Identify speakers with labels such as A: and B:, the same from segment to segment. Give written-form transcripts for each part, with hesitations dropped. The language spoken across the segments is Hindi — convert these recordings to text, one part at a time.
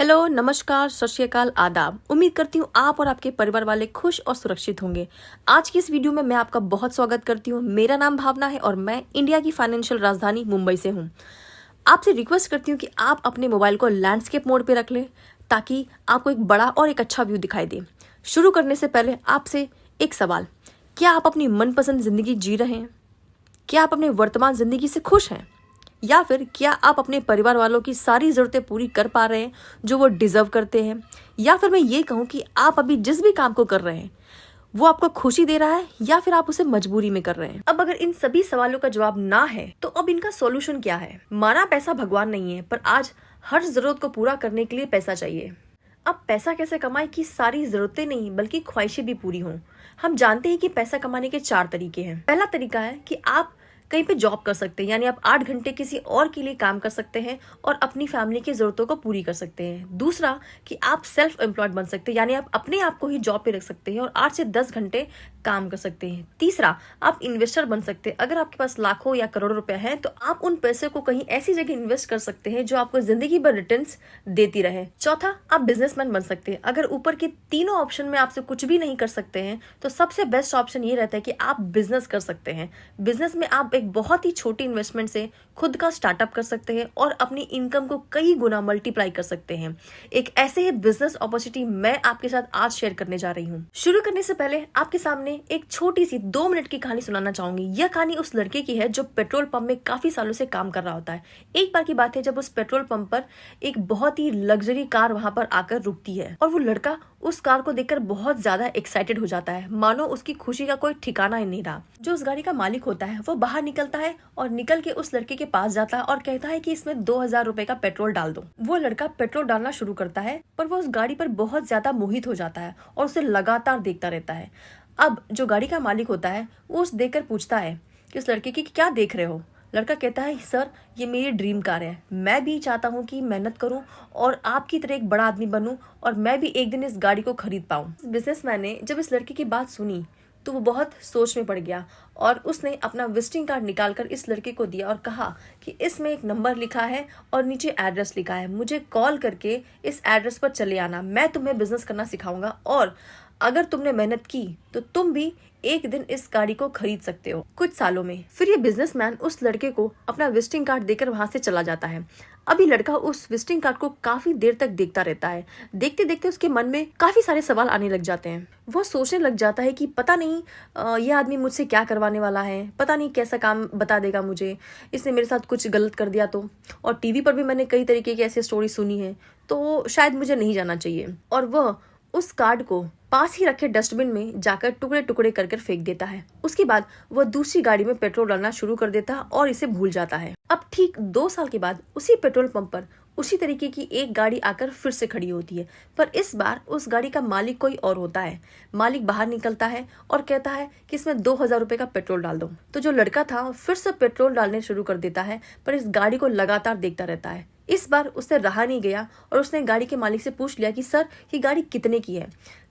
A: हेलो, नमस्कार, सत श्री अकाल, आदाब। उम्मीद करती हूँ आप और आपके परिवार वाले खुश और सुरक्षित होंगे। आज की इस वीडियो में मैं आपका बहुत स्वागत करती हूँ। मेरा नाम भावना है और मैं इंडिया की फाइनेंशियल राजधानी मुंबई से हूँ। आपसे रिक्वेस्ट करती हूँ कि आप अपने मोबाइल को लैंडस्केप मोड पे रख लें ताकि आपको एक बड़ा और एक अच्छा व्यू दिखाई दे। शुरू करने से पहले आपसे एक सवाल, क्या आप अपनी मनपसंद जिंदगी जी रहे हैं? क्या आप अपने वर्तमान जिंदगी से खुश हैं? या फिर क्या आप अपने परिवार वालों की सारी ज़रूरतें पूरी कर पा रहे हैं जो वो डिज़र्व करते हैं? या फिर मैं ये कहूँ कि आप अभी जिस भी काम को कर रहे हैं वो आपको खुशी दे रहा है या फिर आप उसे मजबूरी में कर रहे हैं? अब अगर इन सभी सवालों का जवाब ना है तो अब इनका सॉल्यूशन क्या है? माना पैसा भगवान नहीं है, पर आज हर जरूरत को पूरा करने के लिए पैसा चाहिए। अब पैसा कैसे कमाए कि सारी जरूरतें नहीं बल्कि ख्वाहिशें भी पूरी हों। हम जानते हैं कि पैसा कमाने के 4 तरीके हैं। पहला तरीका है कि आप कहीं पे जॉब कर सकते हैं, यानी आप 8 घंटे किसी और के लिए काम कर सकते हैं और अपनी फैमिली की जरूरतों को पूरी कर सकते हैं। दूसरा कि आप सेल्फ एम्प्लॉयड बन सकते हैं, यानी आप अपने आप को ही जॉब पे रख सकते हैं और 8 से 10 घंटे काम कर सकते हैं। तीसरा, आप इन्वेस्टर बन सकते हैं। अगर आपके पास लाखों या करोड़ों रुपए हैं तो आप उन पैसे को कहीं ऐसी जगह इन्वेस्ट कर सकते हैं जो आपको जिंदगी भर रिटर्न्स देती रहे। चौथा, आप बिजनेसमैन बन सकते हैं। अगर ऊपर के तीनों ऑप्शन में आपसे कुछ भी नहीं कर सकते हैं तो सबसे बेस्ट ऑप्शन ये रहता है कि आप बिजनेस कर सकते हैं। बिजनेस में आप एक बहुत ही छोटी इन्वेस्टमेंट से खुद का स्टार्टअप कर सकते हैं और अपनी इनकम को कई गुना मल्टीप्लाई कर सकते हैं। एक ऐसे ही बिजनेस अपॉर्चुनिटी मैं आपके साथ आज शेयर करने जा रही हूँ। शुरू करने से पहले आपके सामने एक छोटी सी 2 मिनट की कहानी सुनाना चाहूंगी। यह कहानी उस लड़के की है जो पेट्रोल पंप में काफी सालों से काम कर रहा होता है। एक बार की बात है जब उस पेट्रोल पंप पर एक बहुत ही लग्जरी कार वहां पर आकर रुकती है और वो लड़का उस कार को देखकर बहुत ज्यादा एक्साइटेड हो जाता है, मानो उसकी खुशी का कोई ठिकाना ही नहीं रहा। जो उस गाड़ी का मालिक होता है वो बाहर निकलता है और निकल के उस लड़के के पास जाता है और कहता है कि इसमें 2000 रुपए का पेट्रोल डाल दो। वो लड़का पेट्रोल डालना शुरू करता है पर वो उस गाड़ी पर बहुत ज्यादा मोहित हो जाता है और उसे लगातार देखता रहता है। अब जो गाड़ी का मालिक होता है वो उस देखकर पूछता है कि उस लड़के की क्या देख रहे हो? लड़का कहता है, सर ये मेरी ड्रीम कार है। मैं भी चाहता हूँ कि मेहनत करूँ और आपकी तरह एक बड़ा आदमी बनूं और मैं भी एक दिन इस गाड़ी को खरीद पाऊँ। बिजनेसमैन ने जब इस लड़के की बात सुनी तो वो बहुत सोच में पड़ गया और उसने अपना विजिटिंग कार्ड निकालकर इस लड़के को दिया और कहा कि इसमें एक नंबर लिखा है और नीचे एड्रेस लिखा है। मुझे कॉल करके इस एड्रेस पर चले आना। मैं तुम्हें बिजनेस करना सिखाऊंगा और अगर तुमने मेहनत की तो तुम भी एक दिन इस गाड़ी को खरीद सकते हो। कुछ सालों में फिर ये बिजनेसमैन उस लड़के को अपना विजिटिंग कार्ड देकर वहां से चला जाता है। अभी लड़का उस विजिटिंग कार्ड को काफी देर तक देखता रहता है। देखते देखते उसके मन में काफी सारे सवाल आने लग जाते हैं। वो सोचने लग जाता है कि पता नहीं यह आदमी मुझसे क्या करवाने वाला है, पता नहीं कैसा काम बता देगा मुझे, इसने मेरे साथ कुछ गलत कर दिया तो। और टीवी पर भी मैंने कई तरीके की ऐसी स्टोरी सुनी है, तो शायद मुझे नहीं जाना चाहिए। और वह उस कार्ड को पास ही रखे डस्टबिन में जाकर टुकड़े टुकड़े कर फेंक देता है। उसके बाद वह दूसरी गाड़ी में पेट्रोल डालना शुरू कर देता है और इसे भूल जाता है। अब ठीक 2 साल के बाद उसी पेट्रोल पंप पर उसी तरीके की एक गाड़ी आकर फिर से खड़ी होती है, पर इस बार उस गाड़ी का मालिक कोई और होता है। मालिक बाहर निकलता है और कहता है कि इसमें 2000 रुपए का पेट्रोल डाल दो। तो जो लड़का था फिर से पेट्रोल डालने शुरू कर देता है, पर इस गाड़ी को लगातार देखता रहता है। इस बार उससे रहा नहीं गया और उसने गाड़ी के मालिक से पूछ लिया कि सर ये गाड़ी कितने की है?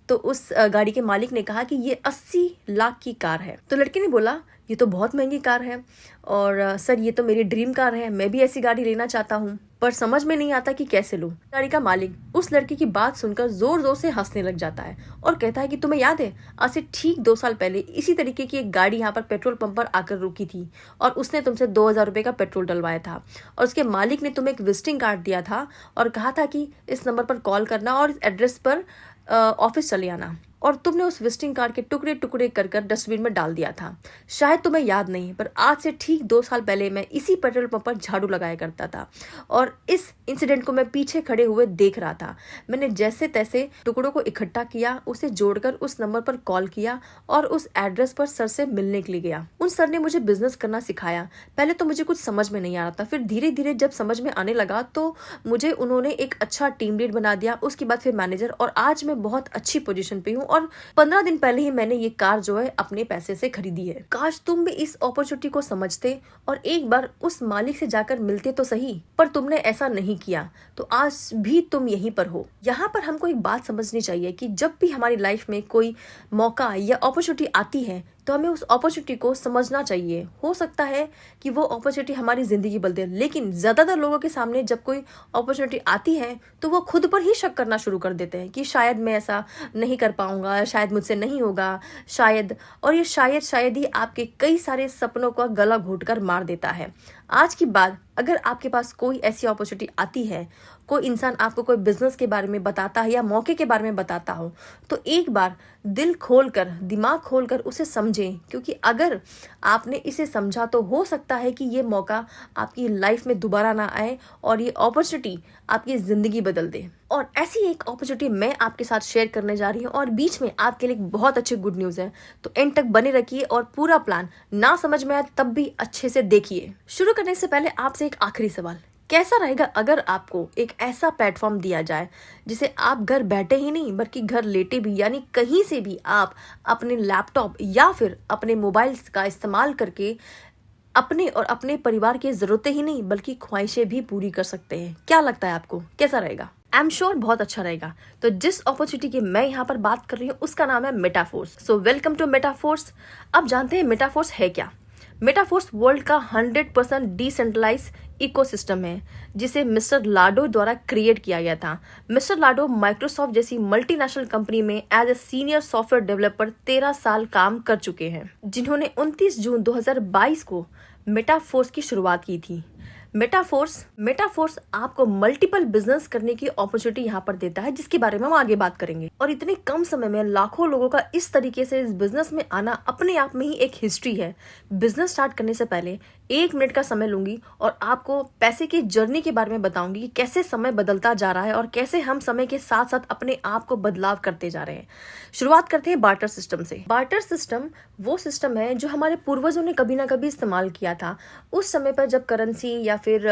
A: तो उस गाड़ी के मालिक ने कहा कि ये 80 लाख की कार है। तो लड़के ने बोला ये तो बहुत महंगी कार है और सर ये तो मेरी ड्रीम कार है, मैं भी ऐसी गाड़ी लेना चाहता हूँ, पर समझ में नहीं आता कि कैसे लूं। गाड़ी का मालिक उस लड़के की बात सुनकर जोर जोर से हंसने लग जाता है और कहता है कि तुम्हें याद है आज से ठीक 2 साल पहले इसी तरीके की एक गाड़ी यहाँ पर पेट्रोल पंप पर आकर रुकी थी और उसने तुमसे 2000 रुपए का पेट्रोल डलवाया था और उसके मालिक ने तुम्हें एक विजिटिंग कार्ड दिया था और कहा था कि इस नंबर पर कॉल करना और इस एड्रेस पर ऑफिस चले आना, और तुमने उस विजिटिंग कार्ड के टुकड़े टुकड़े कर डस्टबिन में डाल दिया था। शायद तुम्हें याद नहीं, पर आज से ठीक 2 साल पहले मैं इसी पेट्रोल पंप पर झाड़ू लगाया करता था और इस इंसिडेंट को मैं पीछे खड़े हुए देख रहा था। मैंने जैसे तैसे टुकड़ों को इकट्ठा किया, उसे जोड़कर उस नंबर पर कॉल किया और उस एड्रेस पर सर से मिलने के लिए गया। उन सर ने मुझे बिजनेस करना सिखाया। पहले तो मुझे कुछ समझ में नहीं आ रहा था, फिर धीरे धीरे जब समझ में आने लगा तो मुझे उन्होंने एक अच्छा टीम लीड बना दिया, उसके बाद फिर मैनेजर, और आज मैं बहुत अच्छी पोजीशन पे हूँ और 15 दिन पहले ही मैंने ये कार जो है अपने पैसे से खरीदी है। काश तुम भी इस अपॉर्चुनिटी को समझते और एक बार उस मालिक से जाकर मिलते तो सही, पर तुमने ऐसा नहीं किया तो आज भी तुम यहीं पर हो। यहाँ पर हमको एक बात समझनी चाहिए कि जब भी हमारी लाइफ में कोई मौका या अपॉर्चुनिटी आती है तो हमें उस अपॉर्चुनिटी को समझना चाहिए। हो सकता है कि वो अपॉर्चुनिटी हमारी ज़िंदगी बदल दे, लेकिन ज़्यादातर लोगों के सामने जब कोई अपॉर्चुनिटी आती है तो वो खुद पर ही शक करना शुरू कर देते हैं कि शायद मैं ऐसा नहीं कर पाऊंगा, शायद मुझसे नहीं होगा, शायद। और ये शायद ही आपके कई सारे सपनों का गला घोटकर मार देता है। आज की बात, अगर आपके पास कोई ऐसी अपॉर्चुनिटी आती है, कोई इंसान आपको कोई बिजनेस के बारे में बताता है या मौके के बारे में बताता हो, तो एक बार दिल खोलकर, दिमाग खोलकर उसे समझें, क्योंकि अगर आपने इसे समझा तो हो सकता है कि ये मौका आपकी लाइफ में दोबारा ना आए और ये अपॉर्चुनिटी आपकी ज़िंदगी बदल दे। और ऐसी एक अपॉर्चुनिटी मैं आपके साथ शेयर करने जा रही हूँ और बीच में आपके लिए एक बहुत अच्छी गुड न्यूज़ है, तो एंड तक बने रखिए और पूरा प्लान ना समझ में आए तब भी अच्छे से देखिए। शुरू करने से पहले आपसे एक आखिरी सवाल, कैसा रहेगा अगर आपको एक ऐसा प्लेटफॉर्म दिया जाए जिसे आप घर बैठे ही नहीं बल्कि घर लेटे भी, यानी कहीं से भी आप अपने लैपटॉप या फिर अपने मोबाइल का इस्तेमाल करके अपने और अपने परिवार की ज़रूरतें ही नहीं बल्कि ख्वाहिशें भी पूरी कर सकते हैं। क्या लगता है आपको, कैसा रहेगा? आई एम श्योर बहुत अच्छा रहेगा। तो जिस अपॉर्चुनिटी की मैं यहाँ पर बात कर रही हूँ उसका नाम है Metaforce. So welcome to Metaforce. अब जानते हैं मेटाफोर्स है क्या। मेटाफोर्स वर्ल्ड का 100% डिसेंट्रलाइज इकोसिस्टम है जिसे मिस्टर लाडो द्वारा क्रिएट किया गया था। मिस्टर लाडो माइक्रोसॉफ्ट जैसी मल्टीनेशनल कंपनी में as a senior software developer 13 साल काम कर चुके हैं, जिन्होंने 29 जून 2022 को मेटाफोर्स की शुरुआत की थी। मेटाफोर्स आपको मल्टीपल बिजनेस करने की अपॉर्चुनिटी यहाँ पर देता है, जिसके बारे में हम आगे बात करेंगे। और इतने कम समय में लाखों लोगों का इस तरीके से इस बिजनेस में आना अपने आप में ही एक हिस्ट्री है। बिजनेस स्टार्ट करने से पहले 1 मिनट का समय लूंगी और आपको पैसे की जर्नी के बारे में बताऊंगी कि कैसे समय बदलता जा रहा है और कैसे हम समय के साथ साथ अपने आप को बदलाव करते जा रहे हैं। शुरुआत करते हैं बार्टर सिस्टम से। बार्टर सिस्टम वो सिस्टम है जो हमारे पूर्वजों ने कभी ना कभी इस्तेमाल किया था। उस समय पर जब करेंसी या फिर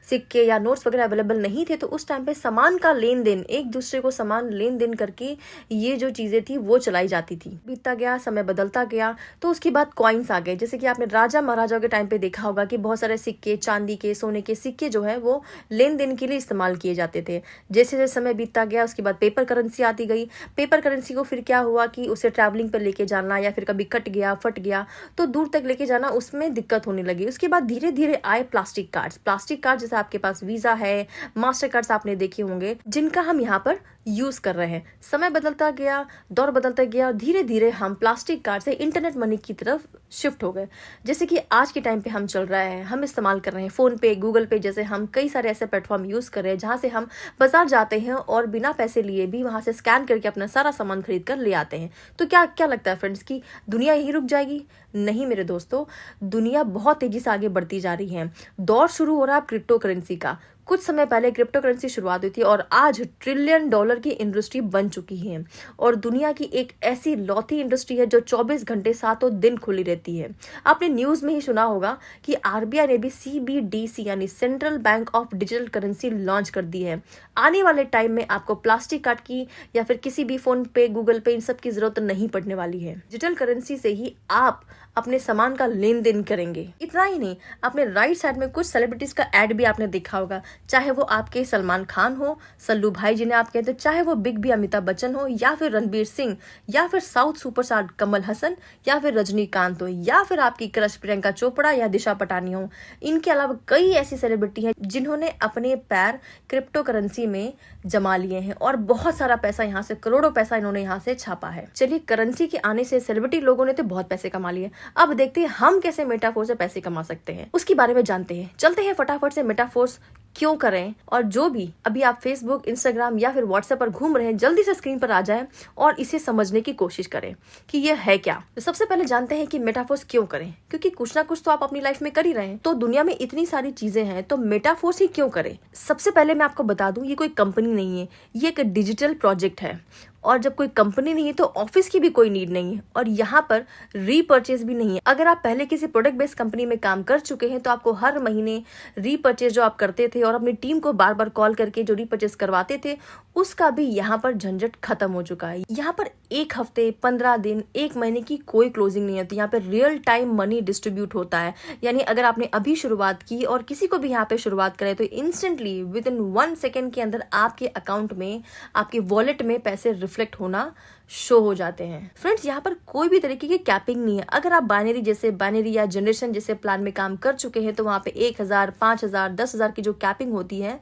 A: सिक्के या नोट्स वगैरह अवेलेबल नहीं थे, तो उस टाइम पे सामान का लेन देन, एक दूसरे को सामान लेन देन करके ये जो चीजें थी वो चलाई जाती थी। बीतता गया, समय बदलता गया, तो उसके बाद कॉइन्स आ गए। जैसे कि आपने राजा महाराजाओं के टाइम पे देखा होगा कि बहुत सारे सिक्के, चांदी के, सोने के सिक्के जो है वो लेन देन के लिए इस्तेमाल किए जाते थे। जैसे जैसे समय बीतता गया उसके बाद पेपर करेंसी आती गई। पेपर करेंसी को फिर क्या हुआ कि उसे ट्रैवलिंग पर लेके जाना या फिर कभी कट गया, फट गया तो दूर तक लेके जाना, उसमें दिक्कत होने लगी। उसके बाद धीरे धीरे आए प्लास्टिक कार्ड, जैसे आपके पास वीजा है, मास्टर कार्ड्स आपने देखे होंगे, जिनका हम यहाँ पर यूज कर रहे हैं। समय बदलता गया, दौर बदलता गया और धीरे धीरे हम प्लास्टिक कार्ड से इंटरनेट मनी की तरफ शिफ्ट हो गए। जैसे कि आज के टाइम पे हम चल रहे हैं, हम इस्तेमाल कर रहे हैं फोन पे, गूगल पे, जैसे हम कई सारे ऐसे प्लेटफॉर्म यूज कर रहे हैं जहां से हम बाजार जाते हैं और बिना पैसे लिए भी वहां से स्कैन करके अपना सारा सामान खरीद कर ले आते हैं। तो क्या लगता है फ्रेंड्स कि दुनिया यही रुक जाएगी? नहीं मेरे दोस्तों, दुनिया बहुत तेजी से आगे बढ़ती जा रही है। दौर शुरू हो रहा है क्रिप्टो करेंसी का। कुछ समय पहले क्रिप्टो करेंसी शुरुआत हुई थी और आज $1 ट्रिलियन की इंडस्ट्री बन चुकी है और दुनिया की एक ऐसी लौती इंडस्ट्री है जो 24 घंटे सातों दिन खुली रहती है। आपने न्यूज में ही सुना होगा कि आरबीआई ने भी CBDC यानी central bank of digital currency launch कर दी है। आने वाले टाइम में आपको प्लास्टिक कार्ड की या फिर किसी भी फोन पे, गूगल पे, इन सब की जरूरत नहीं पड़ने वाली है। डिजिटल करेंसी से ही आप अपने सामान का लेन देन करेंगे। इतना ही नहीं, आपने राइट साइड में कुछ सेलिब्रिटीज का एड भी आपने देखा होगा, चाहे वो आपके सलमान खान हो, सल्लू भाई जिन्हें आप कहते हैं, चाहे वो बिग बी अमिताभ बच्चन हो, या फिर रणबीर सिंह, या फिर साउथ सुपरस्टार कमल हसन, या फिर रजनीकांत हो, या फिर आपकी क्रश प्रियंका चोपड़ा या दिशा पटानी हो। इनके अलावा कई ऐसी सेलिब्रिटी हैं जिन्होंने अपने पैर क्रिप्टो करेंसी में जमा लिए हैं और बहुत सारा पैसा यहाँ से, करोड़ों पैसा इन्होंने यहाँ से छापा है। चलिए, करेंसी के आने से सेलिब्रिटी लोगों ने तो बहुत पैसे कमा लिए, अब देखते हैं हम कैसे मेटाफोर्स से पैसे कमा सकते हैं, उसके बारे में जानते हैं। चलते हैं फटाफट से मेटाफोर्स क्यों करें, और जो भी अभी आप फेसबुक, इंस्टाग्राम या फिर व्हाट्सएप पर घूम रहे हैं, जल्दी से स्क्रीन पर आ जाएं और इसे समझने की कोशिश करें कि ये है क्या। तो सबसे पहले जानते हैं कि मेटाफोर्स क्यों करें, क्योंकि कुछ ना कुछ तो आप अपनी लाइफ में कर ही रहे हैं। तो दुनिया में इतनी सारी चीजें हैं, तो मेटाफोर्स ही क्यों करें। सबसे पहले मैं आपको बता दूं, ये कोई कंपनी नहीं है, ये एक डिजिटल प्रोजेक्ट है। और जब कोई कंपनी नहीं है तो ऑफिस की भी कोई नीड नहीं है और यहाँ पर रीपर्चेज भी नहीं है। अगर आप पहले किसी प्रोडक्ट बेस्ड कंपनी में काम कर चुके हैं तो आपको हर महीने रीपर्चेज जो आप करते थे और अपनी टीम को बार बार कॉल करके जो रीपर्चेज करवाते थे, उसका भी यहाँ पर झंझट खत्म हो चुका है। यहाँ पर 1 हफ्ते, 15 दिन, 1 महीने की कोई क्लोजिंग नहीं होती। यहाँ पे रियल टाइम मनी डिस्ट्रीब्यूट होता है। यानी अगर आपने अभी शुरुआत की और किसी को भी यहाँ पे शुरुआत करे तो इंस्टेंटली विद इन 1 सेकेंड के अंदर आपके अकाउंट में, आपके वॉलेट में पैसे रिफ्लेक्ट होना शो हो जाते हैं। फ्रेंड्स, यहाँ पर कोई भी तरीके की कैपिंग नहीं है। अगर आप बाइनरी या जनरेशन जैसे प्लान में काम कर चुके हैं तो वहाँ पे 1000, 5000, 10,000 की जो कैपिंग होती है,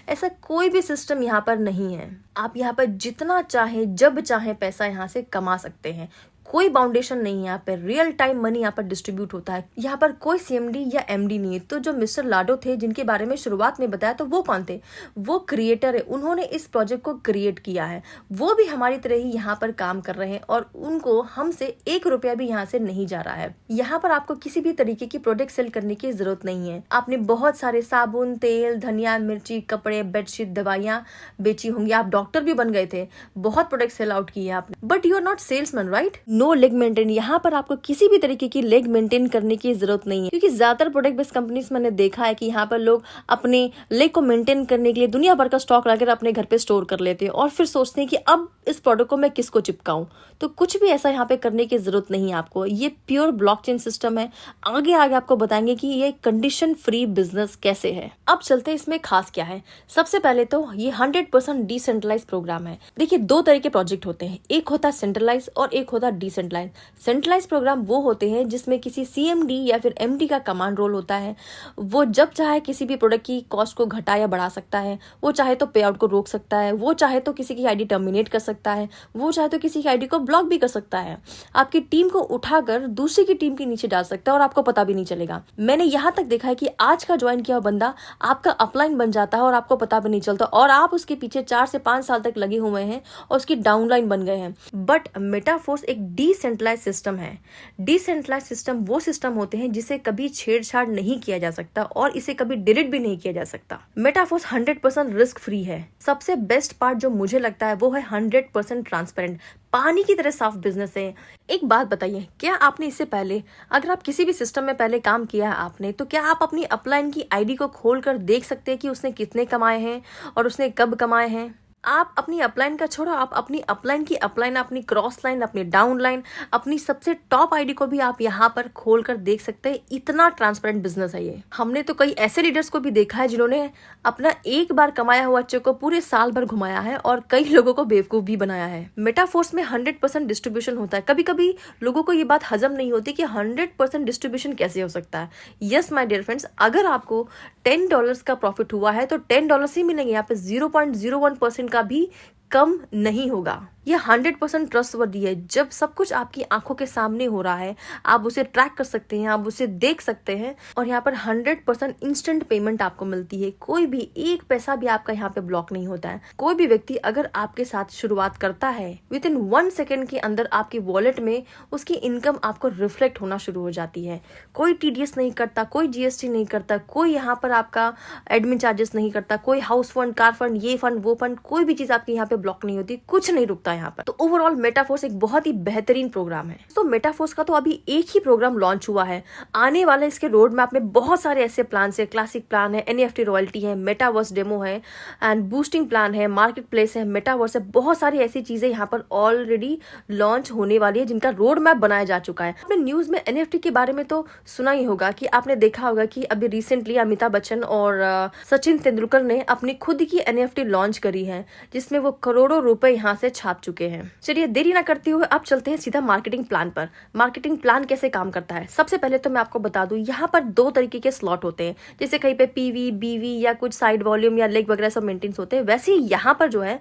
A: ऐसा कोई भी सिस्टम यहाँ पर नहीं है। आप यहाँ पर जितना चाहे जब चाहे पैसा यहाँ से कमा सकते हैं। कोई बाउंडेशन नहीं है। यहाँ पर रियल टाइम मनी यहाँ पर डिस्ट्रीब्यूट होता है। यहाँ पर कोई CMD या MD नहीं है। तो जो मिस्टर लाडो थे जिनके बारे में शुरुआत में बताया, तो वो कौन थे? वो क्रिएटर है। उन्होंने इस प्रोजेक्ट को क्रिएट किया है। वो भी हमारी तरह ही यहाँ पर काम कर रहे हैं और उनको हमसे 1 रुपया भी यहाँ से नहीं जा रहा है। यहाँ पर आपको किसी भी तरीके की प्रोडक्ट सेल करने की जरूरत नहीं है। आपने बहुत सारे साबुन, तेल, धनिया, मिर्ची, कपड़े, बेडशीट, दवाइयाँ बेची होंगी। आप डॉक्टर भी बन गए थे, बहुत प्रोडक्ट सेल आउट किए आपने, but you are not salesman, right? No leg maintain. यहाँ पर आपको किसी भी तरीके की लेग मेंटेन करने की जरूरत नहीं है, क्योंकि ज्यादातर प्रोडक्ट बेस्ड कंपनीज मैंने देखा है कि यहाँ पर लोग अपने लेग को मेंटेन करने के लिए दुनिया भर का स्टॉक लाकर अपने घर पे स्टोर कर लेते हैं और फिर सोचते हैं कि अब इस प्रोडक्ट को मैं किसको चिपकाऊं। तो कुछ भी ऐसा यहाँ पे करने की जरूरत नहीं है आपको। ये प्योर ब्लॉकचेन सिस्टम है। आगे आगे आपको बताएंगे कि ये कंडीशन फ्री बिजनेस कैसे है। अब चलते हैं इसमें खास क्या है। सबसे पहले तो ये 100% डिसेंट्रलाइज प्रोग्राम है। देखिए, 2 तरह के प्रोजेक्ट होते हैं, एक होता है सेंट्रलाइज और एक होता है डिसेंट्रलाइज। सेंट्रलाइज प्रोग्राम वो होते हैं जिसमें किसी CMD या फिर MD का कमांड रोल होता है। वो जब चाहे किसी भी प्रोडक्ट की कॉस्ट को घटा या बढ़ा सकता है। वो चाहे तो पे आउट को रोक सकता है, वो चाहे तो किसी की ID टर्मिनेट कर सकता है, वो चाहे तो किसी की ID को ब्लॉक भी कर सकता है। आपकी टीम को उठाकर दूसरी की टीम के नीचे डाल सकता है और आपको पता भी नहीं चलेगा। मैंने यहाँ तक देखा है कि आज का ज्वाइन किया हुआ बंदा आपका अपलाइन बन जाता है और आपको पता भी नहीं चलता, और आप उसके पीछे 4 से 5 साल तक लगे हुए हैं और उसकी डाउनलाइन बन गए हैं। बट मेटाफोर्स एक डिसेंट्रलाइज सिस्टम है। डिसेंट्रलाइज सिस्टम वो सिस्टम होते हैं जिसे कभी छेड़छाड़ नहीं किया जा सकता और इसे कभी डिलीट भी नहीं किया जा सकता। मेटाफोर्स 100% रिस्क फ्री है। सबसे बेस्ट पार्ट जो मुझे लगता है वो है 100% ट्रांसपेरेंट, पानी की तरह साफ बिजनेस है। एक बात बताइए, क्या आपने इससे पहले, अगर आप किसी भी सिस्टम में पहले काम किया है आपने, तो क्या आप अपनी अपलाइन की ID को खोलकर देख सकते हैं कि उसने कितने कमाए हैं और उसने कब कमाए हैं? आप अपनी अपलाइन का छोड़ो, आप अपनी अपलाइन की अपलाइन, अपनी क्रॉस लाइन, अपनी डाउन लाइन, अपनी सबसे टॉप ID को भी आप यहाँ पर खोल कर देख सकते हैं। इतना ट्रांसपेरेंट बिजनेस है ये। हमने तो कई ऐसे लीडर्स को भी देखा है जिन्होंने अपना एक बार कमाया हुआ चेक को पूरे साल भर घुमाया है और कई लोगों को बेवकूफ भी बनाया है। मेटाफोर्स में 100% डिस्ट्रीब्यूशन होता है। कभी कभी लोगों को ये बात हजम नहीं होती कि 100% डिस्ट्रीब्यूशन कैसे हो सकता है। यस माय डियर फ्रेंड्स, अगर आपको $10 का प्रॉफिट हुआ है तो $10 ही मिलेंगे। यहाँ पे 0.01% का भी कम नहीं होगा। ये 100% ट्रस्टवर्दी है। जब सब कुछ आपकी आंखों के सामने हो रहा है, आप उसे ट्रैक कर सकते हैं, आप उसे देख सकते हैं, और यहाँ पर 100% इंस्टेंट पेमेंट आपको मिलती है। कोई भी एक पैसा भी आपका यहाँ पे ब्लॉक नहीं होता है। कोई भी व्यक्ति अगर आपके साथ शुरुआत करता है, विद इन 1 सेकेंड के अंदर आपके वॉलेट में उसकी इनकम आपको रिफ्लेक्ट होना शुरू हो जाती है। कोई TDS नहीं करता, कोई GST नहीं करता, कोई यहाँ पर आपका एडमिन चार्जेस नहीं करता, कोई हाउस फंड, कार फंड, ये फंड, वो फंड, कोई भी चीज आपकी यहाँ पे ब्लॉक नहीं होती, कुछ नहीं रुकता यहाँ पर। तो ओवरऑल मेटाफोर्स एक बहुत ही बेहतरीन प्रोग्राम है। तो मेटाफोर्स का तो अभी एक ही प्रोग्राम लॉन्च हुआ है। आने वाले इसके रोड मैप में बहुत सारे ऐसे प्लान है। क्लासिक प्लान है, NFT रॉयल्टी है, मेटावर्स डेमो है, एंड बूस्टिंग प्लान है, मार्केट प्लेस है, मेटावर्स है। बहुत सारी ऐसी चीजें यहाँ पर ऑलरेडी लॉन्च होने वाली है जिनका रोड मैप बनाया जा चुका है। आपने न्यूज में NFT के बारे में तो सुना ही होगा कि आपने देखा होगा कि अभी रिसेंटली अमिताभ बच्चन और सचिन तेंदुलकर ने अपनी खुद की NFT लॉन्च करी है, जिसमें वो करोड़ों रुपए यहाँ से छाप चुके हैं। चलिए देरी ना करते हुए अब चलते हैं सीधा मार्केटिंग प्लान पर। मार्केटिंग प्लान कैसे काम करता है, सबसे पहले तो मैं आपको बता दूं, यहाँ पर 2 तरीके के स्लॉट होते हैं। जैसे कहीं पे PV, BV या कुछ साइड वॉल्यूम या लेग वगैरह सब मेंटेन्स होते हैं, वैसे ही यहाँ पर जो है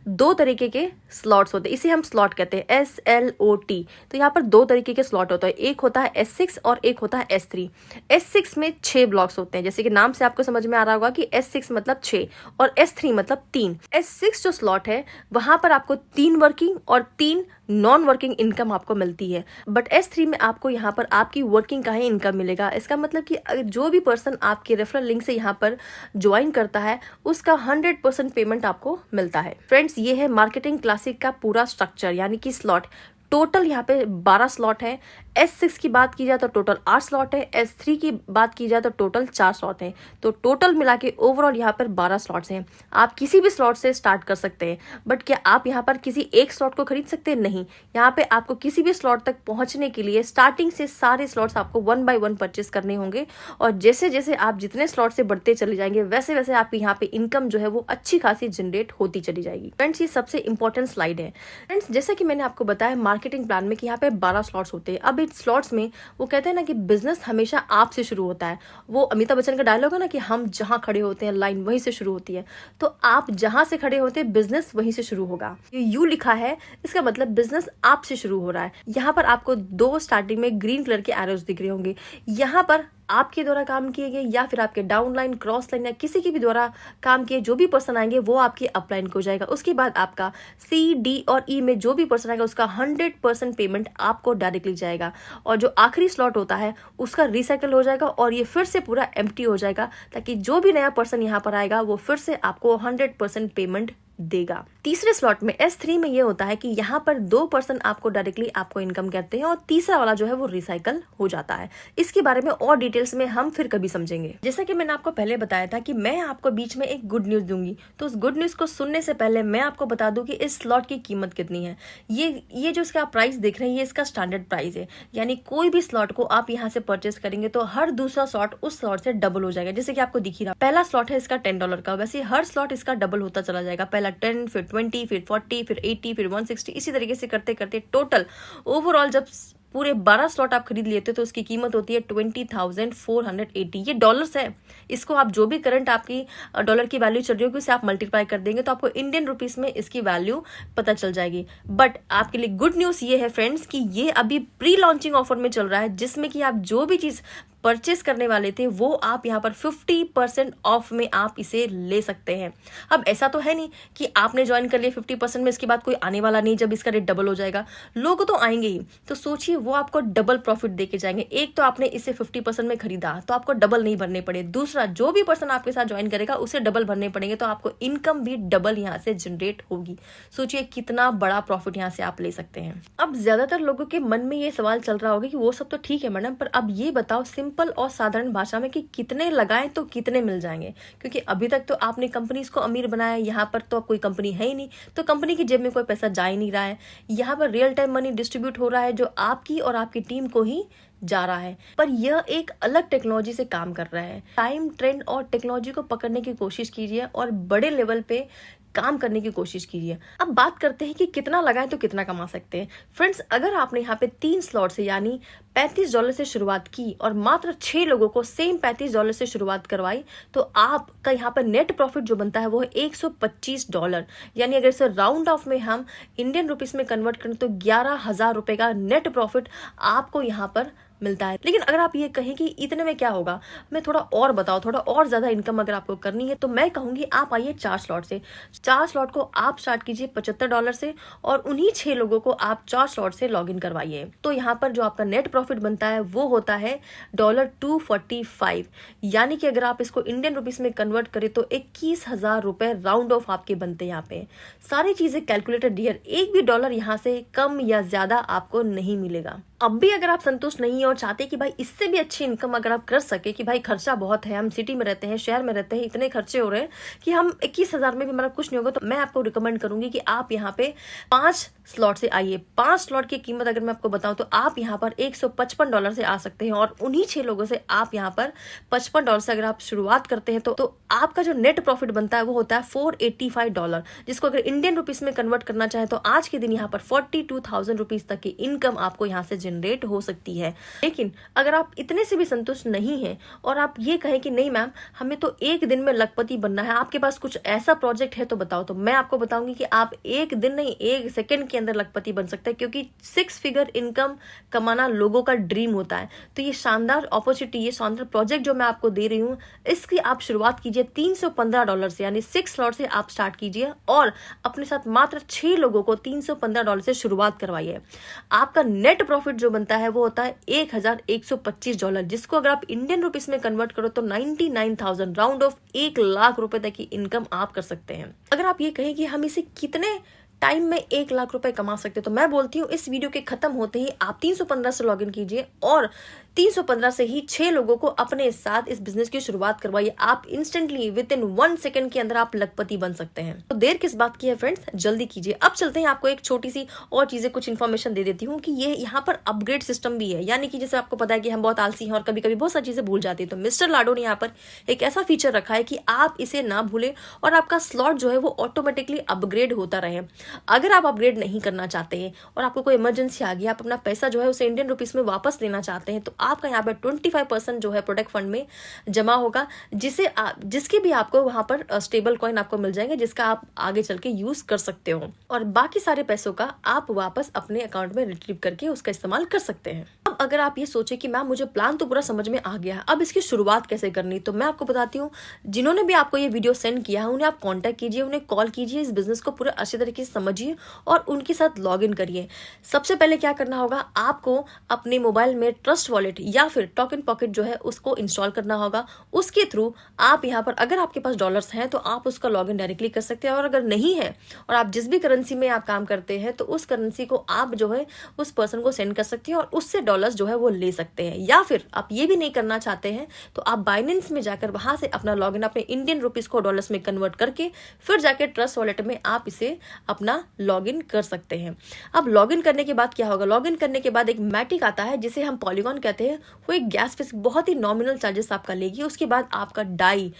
A: 2 तरीके के स्लॉट्स होते हैं। इसे हम स्लॉट कहते हैं, SLOT। तो यहाँ पर 2 तरीके के स्लॉट होता है, एक होता है S6 और एक होता है S3। S6 में 6 ब्लॉक्स होते हैं, जैसे कि नाम से आपको समझ में आ रहा होगा कि S6 मतलब 6 और S3 मतलब 3। S6 जो स्लॉट है वहां पर आपको 3 वर्किंग और 3 नॉन वर्किंग इनकम आपको मिलती है। बट S3 में आपको यहाँ पर आपकी वर्किंग का ही इनकम मिलेगा। इसका मतलब कि जो भी पर्सन आपके रेफरल लिंक से यहाँ पर ज्वाइन करता है उसका 100% पेमेंट आपको मिलता है। फ्रेंड्स, ये है मार्केटिंग क्लासिक का पूरा स्ट्रक्चर, यानी कि स्लॉट। टोटल यहाँ पे 12 स्लॉट है। S6 की बात की जाए तो टोटल 8 स्लॉट है। S3 की बात की जाए तो टोटल 4 स्लॉट है। तो टोटल मिला के ओवरऑल यहाँ पर 12 स्लॉट्स हैं। आप किसी भी स्लॉट से स्टार्ट कर सकते हैं, बट क्या आप यहाँ पर किसी एक स्लॉट को खरीद सकते हैं? नहीं। यहाँ पे आपको किसी भी स्लॉट तक पहुंचने के लिए स्टार्टिंग से सारे स्लॉट्स आपको 1 बाय 1 परचेस करने होंगे, और जैसे जैसे आप जितने स्लॉट से बढ़ते चले जाएंगे वैसे वैसे आपकी यहाँ पे इनकम जो है वो अच्छी खासी जनरेट होती चली जाएगी। फ्रेंड्स, ये सबसे इंपॉर्टेंट स्लाइड है। फ्रेंड्स, जैसा कि मैंने आपको बताया मार्केटिंग प्लान में कि यहाँ पे 12 स्लॉट्स होते हैं। अब इन स्लॉट्स में वो कहते हैं ना कि बिजनेस हमेशा आपसे शुरू होता है। वो अमिताभ बच्चन का डायलॉग है ना कि हम जहां खड़े होते हैं लाइन वहीं से शुरू होती है। तो आप जहां से खड़े होते हैं बिजनेस वहीं से शुरू होगा। ये यू लिखा है, इसका मतलब बिजनेस आपसे शुरू हो रहा है। यहाँ पर आपको 2 स्टार्टिंग में ग्रीन कलर के एरोज दिख रहे होंगे। यहाँ पर आपके द्वारा काम किए गए या फिर आपके डाउन लाइन, क्रॉस लाइन या किसी के भी द्वारा काम किए जो भी पर्सन आएंगे वो आपके अपलाइन को जाएगा। उसके बाद आपका C, D और E में जो भी पर्सन आएगा उसका 100% पेमेंट आपको डायरेक्टली जाएगा, और जो आखिरी स्लॉट होता है उसका रिसाइकल हो जाएगा और ये फिर से पूरा एम्प्टी हो जाएगा, ताकि जो भी नया पर्सन यहाँ पर आएगा वो फिर से आपको 100% पेमेंट देगा। तीसरे स्लॉट में S3 में ये होता है कि यहाँ पर 2 पर्सन आपको डायरेक्टली आपको इनकम करते हैं और तीसरा वाला जो है वो रिसाइकल हो जाता है। इसके बारे में और डिटेल्स में हम फिर कभी समझेंगे। जैसा कि मैंने आपको पहले बताया था कि मैं आपको बीच में एक गुड न्यूज दूंगी, तो उस गुड न्यूज को सुनने से पहले मैं आपको बता दूं कि इस स्लॉट की कीमत कितनी है। ये जो इसका प्राइस देख रहे हैं ये इसका स्टैंडर्ड प्राइस है, यानी कोई भी स्लॉट को आप यहाँ से परचेस करेंगे तो हर दूसरा स्लॉट उस स्लॉट से डबल हो जाएगा। जैसे कि आपको दिख ही रहा, पहला स्लॉट है इसका $10 का, वैसे हर स्लॉट इसका डबल होता चला जाएगा। पहला 10, फिर 20, फिर 40, फिर 80, फिर 160, इसी तरीके से करते करते टोटल ओवरऑल जब पूरे 12 स्लॉट आप खरीद लेते तो उसकी कीमत होती है 20,480। ये डॉलर्स है। इसको आप जो भी करंट आपकी डॉलर की वैल्यू चल रही होगी उसे आप मल्टीप्लाई कर देंगे तो आपको इंडियन रुपीस में इसकी वैल्यू पता चल जाएगी। बट आपके लिए गुड न्यूज ये है फ्रेंड्स कि ये अभी प्री लॉन्चिंग ऑफर में चल रहा है, जिसमें कि आप जो भी चीज परचेस करने वाले थे वो आप यहाँ पर 50% ऑफ में आप इसे ले सकते हैं। अब ऐसा तो है नहीं कि आपने ज्वाइन कर लिया 50% में, इसके बाद कोई आने वाला नहीं जब इसका रेट डबल हो जाएगा। लोग तो आएंगे ही, तो सोचिए वो आपको डबल प्रॉफिट देके जाएंगे। एक तो आपने इसे 50% में खरीदा तो आपको डबल नहीं भरने पड़े, दूसरा जो भी पर्सन आपके साथ ज्वाइन करेगा उसे डबल भरने पड़ेंगे, तो आपको इनकम भी डबल यहाँ से जनरेट होगी। सोचिए कितना बड़ा प्रॉफिट यहाँ से आप ले सकते हैं। अब ज्यादातर लोगों के मन में ये सवाल चल रहा होगा कि वो सब तो ठीक है मैडम, पर अब ये बताओ सिंपल और साधारण भाषा में कि कितने लगाएं तो कितने मिल जाएंगे, क्योंकि अभी तक तो आपने कंपनीज को अमीर बनाया, यहाँ पर तो अब कोई कंपनी है ही नहीं, तो कंपनी की जेब में कोई पैसा जा ही नहीं रहा है। यहाँ पर रियल टाइम मनी डिस्ट्रीब्यूट हो रहा है जो आपकी और आपकी टीम को ही जा रहा है, पर यह एक अलग टेक्नोलॉजी से काम कर रहा है। टाइम, ट्रेंड और टेक्नोलॉजी को पकड़ने की कोशिश कीजिए और बड़े लेवल पे काम करने की कोशिश कीजिए। अब बात करते हैं कि कितना लगाएं तो कितना कमा सकते हैं। फ्रेंड्स, अगर आपने यहाँ पे 3 स्लॉट से यानी $35 से शुरुआत की और मात्र 6 लोगों को सेम $35 से शुरुआत करवाई, तो आपका यहाँ पर नेट प्रॉफिट जो बनता है वो है $125, यानी अगर इसे राउंड ऑफ में हम इंडियन रुपीस में कन्वर्ट करें तो 11,000 रुपए का नेट प्रॉफिट आपको यहाँ पर मिलता है। लेकिन अगर आप ये कहें कि इतने में क्या होगा, मैं थोड़ा और बताओ, थोड़ा और ज्यादा इनकम अगर आपको करनी है, तो मैं कहूंगी आप आइए 4 स्लॉट से। 4 स्लॉट को आप स्टार्ट कीजिए $75 से और उन्हीं 6 लोगों को आप 4 स्लॉट से लॉग इन करवाइए। तो यहाँ पर जो आपका नेट प्रॉफिट बनता है वो होता है $245, यानी कि अगर आप इसको इंडियन रुपीस में कन्वर्ट करें तो 21,000 रुपए राउंड ऑफ आपके बनते हैं। यहाँ पे सारी चीजें कैलकुलेटेड डियर, एक भी डॉलर यहाँ से कम या ज्यादा आपको नहीं मिलेगा। अब भी अगर आप संतुष्ट नहीं है और चाहते कि भाई इससे भी अच्छी इनकम अगर आप कर सके, कि भाई खर्चा बहुत है, हम सिटी में रहते हैं, शहर में रहते हैं, इतने खर्चे हो रहे हैं कि हम 21,000 में भी हमारा कुछ नहीं होगा, तो मैं आपको रिकमेंड करूंगी कि आप यहाँ पे 5 स्लॉट से आइए। 5 स्लॉट की कीमत अगर मैं आपको बताऊं तो आप यहाँ पर $155 से आ सकते हैं और उन्हीं 6 लोगों से आप यहाँ पर $55 से अगर आप शुरुआत करते हैं तो आपका जो नेट प्रॉफिट बनता है वो होता है $485, जिसको अगर इंडियन रुपीस में कन्वर्ट करना चाहे तो आज के दिन यहाँ पर 42,000 रुपीज तक की इनकम आपको यहाँ से जनरेट हो सकती है। लेकिन अगर आप इतने से भी संतुष्ट नहीं हैं और आप ये कहें कि नहीं मैम हमें तो एक दिन में लखपति बनना है, आपके पास कुछ ऐसा प्रोजेक्ट है तो बताओ, तो मैं आपको बताऊंगी कि आप एक दिन नहीं 1 सेकंड के अंदर लखपति बन सकते हैं, क्योंकि 6 फिगर इनकम कमाना लोगों का ड्रीम होता है। तो ये शानदार अपॉर्चुनिटी, ये शानदार प्रोजेक्ट जो मैं आपको दे रही हूँ, इसकी आप शुरुआत कीजिए $315 से, यानी 6 स्लॉट से आप स्टार्ट कीजिए और अपने साथ मात्र 6 लोगों को $315 से शुरुआत करवाइए। आपका नेट प्रॉफिट जो बनता है वो होता है $1,125, जिसको अगर आप इंडियन रुपीस में कन्वर्ट करो तो 99,000 राउंड ऑफ 1 लाख रुपए तक की इनकम आप कर सकते हैं। अगर आप ये कहें कि हम इसे कितने टाइम में 1 लाख रुपए कमा सकते हैं। तो मैं बोलती हूँ इस वीडियो के खत्म होते ही आप 315 से लॉगिन कीजिए और 315 से ही 6 लोगों को अपने साथ इस बिजनेस की शुरुआत करवाइए। आप इंस्टेंटली विद इन 1 सेकंड के अंदर आप लखपति बन सकते हैं। तो देर किस बात की है फ्रेंड्स, जल्दी कीजिए। अब चलते हैं, आपको एक छोटी सी और चीजें कुछ इन्फॉर्मेशन दे देती हूँ कि ये यहाँ पर अपग्रेड सिस्टम भी है। यानी कि जैसे आपको पता है कि हम बहुत आलसी हैं और कभी कभी बहुत सारी चीजें भूल जाती है, तो मिस्टर लाडो ने यहाँ पर एक ऐसा फीचर रखा है कि आप इसे ना भूलें और आपका स्लॉट जो है वो ऑटोमेटिकली अपग्रेड होता रहे। अगर आप अपग्रेड नहीं करना चाहते हैं और आपको कोई इमरजेंसी आ गई, आप अपना पैसा जो है उसे इंडियन रुपीस में वापस लेना चाहते हैं, तो आपका यहाँ पर 25% जो है प्रोटेक्ट फंड में जमा होगा, जिसके भी आपको वहां पर स्टेबल कॉइन आपको मिल जाएंगे, जिसका आप आगे चल के यूज कर सकते हो और बाकी सारे पैसों का आप वापस अपने अकाउंट में रिट्रीव करके उसका इस्तेमाल कर सकते हैं। अब अगर आप ये सोचे कि मैम मुझे प्लान तो पूरा समझ में आ गया है, अब इसकी शुरुआत कैसे करनी, तो मैं आपको बताती हूँ। जिन्होंने भी आपको ये वीडियो सेंड किया है उन्हें आप कांटेक्ट कीजिए, उन्हें कॉल कीजिए, इस बिजनेस को पूरा अच्छी तरीके से समझिए और उनके साथ लॉग इन करिए। सबसे पहले क्या करना होगा, आपको अपने मोबाइल में ट्रस्ट वॉलेट या फिर टोकन पॉकेट जो है उसको इंस्टॉल करना होगा। उसके थ्रू आप यहाँ पर अगर आपके पास डॉलर्स हैं तो आप उसका लॉग इन डायरेक्टली कर सकते हैं, और अगर नहीं है और आप जिस भी करेंसी में आप काम करते हैं तो उस करेंसी को आप जो है उस पर्सन को सेंड कर सकते हैं और उससे डॉलर्स जो है वो ले सकते हैं। या फिर आप ये भी नहीं करना चाहते हैं तो आप बाइनेंस में जाकर वहां से अपना लॉग इन अपने इंडियन रुपीज को डॉलर्स में कन्वर्ट करके फिर जाके ट्रस्ट वॉलेट में आप इसे अपना लॉग इन कर सकते हैं। अब लॉग इन करने के बाद क्या होगा, लॉग इन करने के बाद एक मैटिक आता है जिसे हम पॉलीगॉन कहते हैं, वो एक गैस फीस बहुत ही नॉमिनल चार्जेस आपका लेगी। उसके बाद आपका die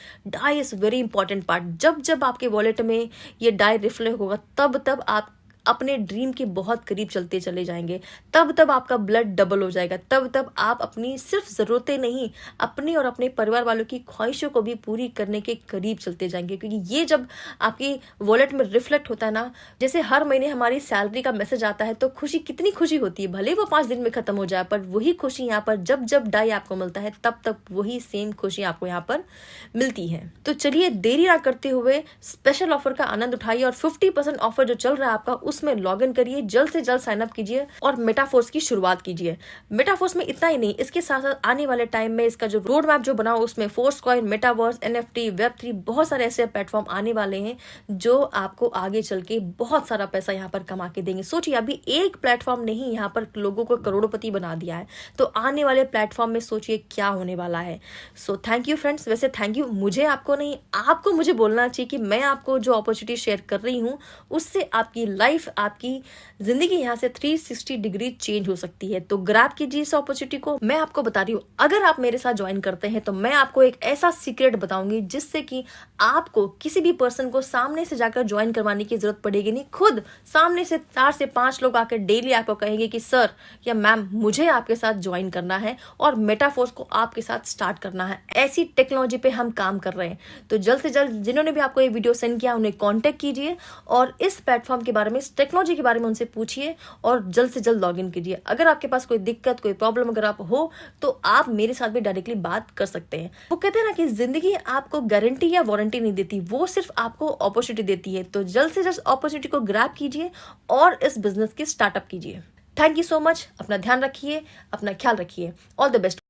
A: is very important part. जब आपके वॉलेट में ये डाई रिफ्लेक्ट होगा तब आप अपने ड्रीम के बहुत करीब चलते चले जाएंगे, तब आपका ब्लड डबल हो जाएगा, तब आप अपनी सिर्फ जरूरतें नहीं अपनी और अपने परिवार वालों की ख्वाहिशों को भी पूरी करने के करीब चलते जाएंगे। क्योंकि ये जब आपकी वॉलेट में रिफ्लेक्ट होता है ना, जैसे हर महीने हमारी सैलरी का मैसेज आता है तो खुशी, कितनी खुशी होती है, भले वो 5 दिन में खत्म हो जाए, पर वही खुशी यहाँ पर जब डाई आपको मिलता है तब वही सेम खुशी आपको यहाँ पर मिलती है। तो चलिए देरी ना करते हुए स्पेशल ऑफर का आनंद उठाइए और 50% ऑफर जो चल रहा है आपका उसमें लॉग इन करिए, जल्द से जल्द साइन अप कीजिए और मेटाफोर्स की शुरुआत कीजिए। मेटाफोर्स में इतना ही नहीं, इसके साथ साथ आने वाले टाइम में इसका जो रोड मैप जो बना उसमें force coin, metaverse, NFT, Web3 बहुत सारे ऐसे प्लेटफॉर्म आने वाले हैं जो आपको आगे चल के बहुत सारा पैसा यहाँ पर कमा के देंगे। सोचिए अभी एक प्लेटफॉर्म ने ही यहाँ पर लोगों को करोड़पति बना दिया है, तो आने वाले प्लेटफॉर्म में सोचिए क्या होने वाला है। So thank you friends. वैसे थैंक यू मुझे आपको नहीं, आपको मुझे बोलना चाहिए कि मैं आपको जो अपॉर्चुनिटी शेयर कर रही हूँ उससे आपकी लाइफ, आपकी जिंदगी यहाँ से 360 डिग्री चेंज हो सकती है। तो ग्रैब कीजिए इस अपॉर्चुनिटी को। मैं आपको बता रही हूँ अगर आप मेरे साथ ज्वाइन करते हैं तो मैं आपको एक ऐसा सीक्रेट बताऊंगी जिससे कि आपको किसी भी पर्सन को सामने से जाकर ज्वाइन करवाने की जरूरत पड़ेगी नहीं। खुद सामने से 4 से 5 लोग आकर डेली आपको कहेंगे कि सर या मैम मुझे आपके साथ ज्वाइन करना है और मेटाफोर्स को आपके साथ स्टार्ट करना है। ऐसी टेक्नोलॉजी पे हम काम कर रहे हैं। तो जल्द से जल्द जिन्होंने भी आपको ये वीडियो सेंड किया उन्हें कॉन्टेक्ट कीजिए और इस प्लेटफॉर्म के बारे में, इस टेक्नोलॉजी के बारे में उनसे पूछिए और जल्द से जल्द लॉग इन कीजिए। अगर आपके पास कोई दिक्कत, कोई प्रॉब्लम अगर आप हो तो आप मेरे साथ भी डायरेक्टली बात कर सकते हैं। वो कहते हैं ना कि जिंदगी आपको गारंटी या वारंटी नहीं देती, वो सिर्फ आपको अपॉर्चुनिटी देती है। तो जल्द से जल्द अपॉर्चुनिटी को ग्रैब कीजिए और इस बिजनेस की स्टार्टअप कीजिए। Thank you so much. अपना ध्यान रखिए, अपना ख्याल रखिए। All the best.